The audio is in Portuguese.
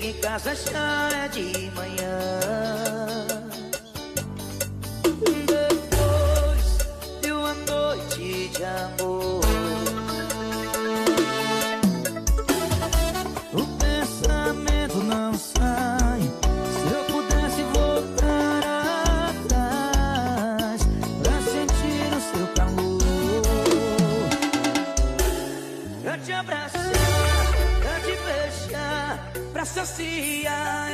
Chego em casa já é de manhã. Depois de uma noite de amor, o pensamento não sai. Se eu pudesse voltar atrás pra sentir o seu calor, pra te abraçar, pra te beijar, pra saciar